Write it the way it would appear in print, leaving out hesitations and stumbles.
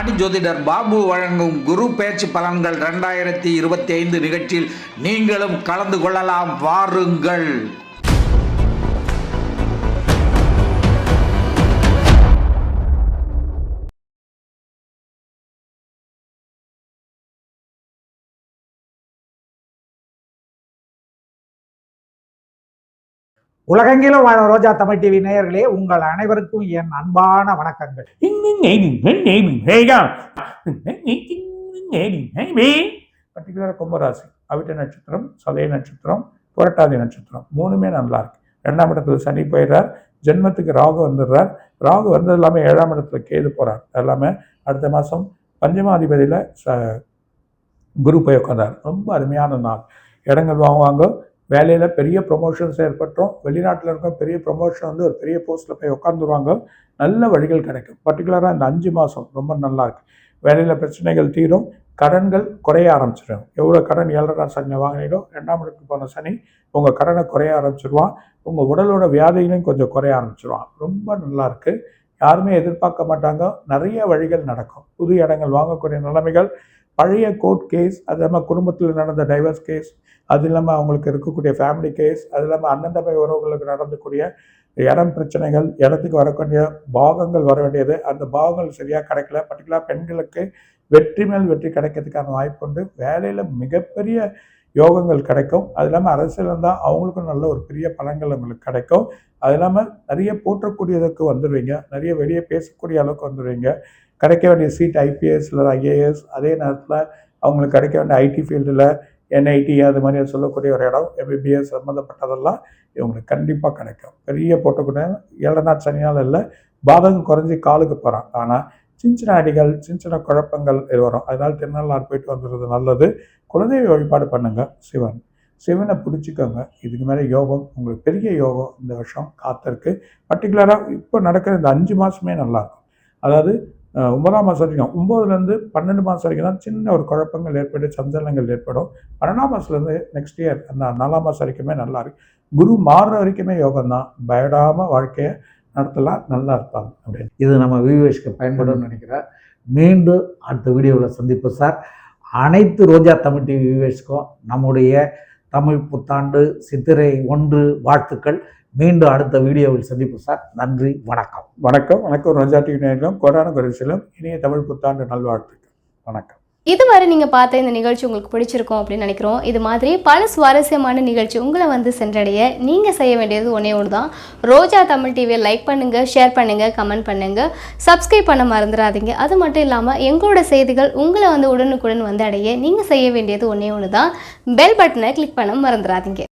நாடி ஜோதிடர் பாபு வழங்கும் குரு பேச்சு பலன்கள் 2025 நிகழ்ச்சியில் நீங்களும் கலந்து கொள்ளலாம். வாருங்கள். உலகெங்கிலும் வாழும் ரோஜா தமிழ் டிவி நேயர்களே, உங்கள் அனைவருக்கும் என் அன்பான வணக்கங்கள். பர்டிகுலர் கும்பராசி, அவிட்ட நட்சத்திரம், சதய நட்சத்திரம், புரட்டாதி நட்சத்திரம் மூணுமே நல்லா இருக்கு. 2ஆம் இடத்துல சனி போயிடுறார், ஜென்மத்துக்கு ராகு வந்துடுறார். ராகு வந்தது இல்லாமல் 7ஆம் இடத்துல கேது போறார். எல்லாமே அடுத்த மாதம் பஞ்சமாதிபதியில் குரு போய் உட்காந்தார். ரொம்ப அருமையான நாள். இடங்கள் வாங்குவாங்க, வேலையில் பெரிய ப்ரொமோஷன்ஸ் ஏற்பட்டோம். வெளிநாட்டில் இருக்க பெரிய ப்ரொமோஷன் வந்து ஒரு பெரிய போஸ்ட்டில் போய் உட்காந்துருவாங்க. நல்ல வழிகள் கிடைக்கும். பர்டிகுலராக இந்த 5 மாதம் ரொம்ப நல்லா இருக்கு. வேலையில் பிரச்சனைகள் தீரும், கடன்கள் குறைய ஆரம்பிச்சிடும். எவ்வளோ கடன் 7.5 சனி வாங்கினோ 2ஆம் இடத்துக்கு போன சனி உங்கள் கடனை குறைய ஆரம்பிச்சிடுவான். உங்கள் உடலோட வியாதிகளையும் கொஞ்சம் குறைய ஆரம்பிச்சிடுவான். ரொம்ப நல்லா இருக்கு. யாருமே எதிர்பார்க்க மாட்டாங்க. நிறைய வழிகள் நடக்கும். புது இடங்கள் வாங்கக்கூடிய நிலைமைகள், பழைய கோர்ட் கேஸ், அது இல்லாமல் குடும்பத்தில் நடந்த டைவர்ஸ் கேஸ், அது இல்லாமல் அவங்களுக்கு இருக்கக்கூடிய ஃபேமிலி கேஸ், அது இல்லாமல் அண்ணன் தம்பி உறவுகளுக்கு நடந்தக்கூடிய இடம் பிரச்சனைகள், இடத்துக்கு வரக்கூடிய பாகங்கள் வர வேண்டியது, அந்த பாகங்கள் சரியாக கிடைக்கல. பர்டிகுலராக பெண்களுக்கு வெற்றி மேல் வெற்றி கிடைக்கிறதுக்கான வாய்ப்பு உண்டு. வேலையில் மிகப்பெரிய யோகங்கள் கிடைக்கும். அது இல்லாமல் அரசியல் இருந்தால் அவங்களுக்கும் நல்ல ஒரு பெரிய பலன்கள் உங்களுக்கு கிடைக்கும். அது இல்லாமல் நிறைய போற்றக்கூடியதுக்கு வந்துடுவீங்க. நிறைய வெளியே பேசக்கூடிய அளவுக்கு வந்துடுவீங்க. கிடைக்க வேண்டிய சீட் ஐபிஎஸ் இல்லை ஐஏஎஸ், அதே நேரத்தில் அவங்களுக்கு கிடைக்க வேண்டிய ஐடி ஃபீல்டில் என்ஐடி அது மாதிரி சொல்லக்கூடிய ஒரு இடம், எம்பிபிஎஸ் சம்மந்தப்பட்டதெல்லாம் இவங்களுக்கு கண்டிப்பாக கிடைக்கும். பெரிய போட்டக்கூடிய 7 சனியால் இல்லை, பாதகம் குறைஞ்சி காலுக்கு போகிறான். ஆனால் சின்ன அடிகள், சின்ன குழப்பங்கள் வரும். அதனால் திருநள்ளாறு போயிட்டு வந்துடுறது நல்லது. குலதெய்வ வழிபாடு பண்ணுங்க. சிவனை பிடிச்சிக்கோங்க. இதுக்கு மேலே யோகம், உங்களுக்கு பெரிய யோகம் இந்த வருஷம் காத்திருக்கு. பர்டிகுலராக இப்போ நடக்கிற இந்த 5 மாதமே நல்லாயிருக்கும். அதாவது 9ஆம் மாதம் வரைக்கும், 9லேருந்து 12 மாதம் வரைக்கும் தான் சின்ன ஒரு குழப்பங்கள் ஏற்படும், சஞ்சலங்கள் ஏற்படும். 12ஆம் மாதத்துலேருந்து நெக்ஸ்ட் இயர் அந்த 4ஆம் மாதம் வரைக்குமே நல்லா இருக்கு. குரு மாறுற வரைக்குமே யோகம் தான். பயடாமல் வாழ்க்கையை நடத்தலாம். நல்லா இருப்பாங்க அப்படின்னு. இது நம்ம வியூவர்ஸ்க்கு பயன்படும் நினைக்கிறேன். மீண்டும் அடுத்த வீடியோவில் சந்திப்போம் சார். அனைத்து ரோஜா தமிழ் டிவி வியூவர்ஸ்க்கும் நம்முடைய தமிழ் புத்தாண்டு சித்திரை 1 வாழ்த்துக்கள். மீண்டும் அடுத்த வீடியோவில் சந்திப்போம் சார். நன்றி, வணக்கம். வணக்கம் ரோஜா டிவி நேயர்களும் கொரோனா குறைசிலும் இனிய தமிழ் புத்தாண்டு நல்வாழ்த்துக்கள். வணக்கம். இதுவரை நீங்கள் பார்த்த இந்த நிகழ்ச்சி உங்களுக்கு பிடிச்சிருக்கும் அப்படின்னு நினைக்கிறோம். இது மாதிரி பல சுவாரஸ்யமான நிகழ்ச்சி உங்களை வந்து சென்றடைய நீங்கள் செய்ய வேண்டியது ஒன்றே ஒன்று தான். ரோஜா தமிழ் டிவியை லைக் பண்ணுங்கள், ஷேர் பண்ணுங்கள், கமெண்ட் பண்ணுங்கள், சப்ஸ்கிரைப் பண்ண மறந்துடாதீங்க. அது மட்டும் இல்லாமல் எங்களோட செய்திகள் உங்களை வந்து உடனுக்குடன் வந்து அடைய நீங்கள் செய்ய வேண்டியது ஒன்றே ஒன்று தான். பெல் பட்டனை கிளிக் பண்ண மறந்துடாதீங்க.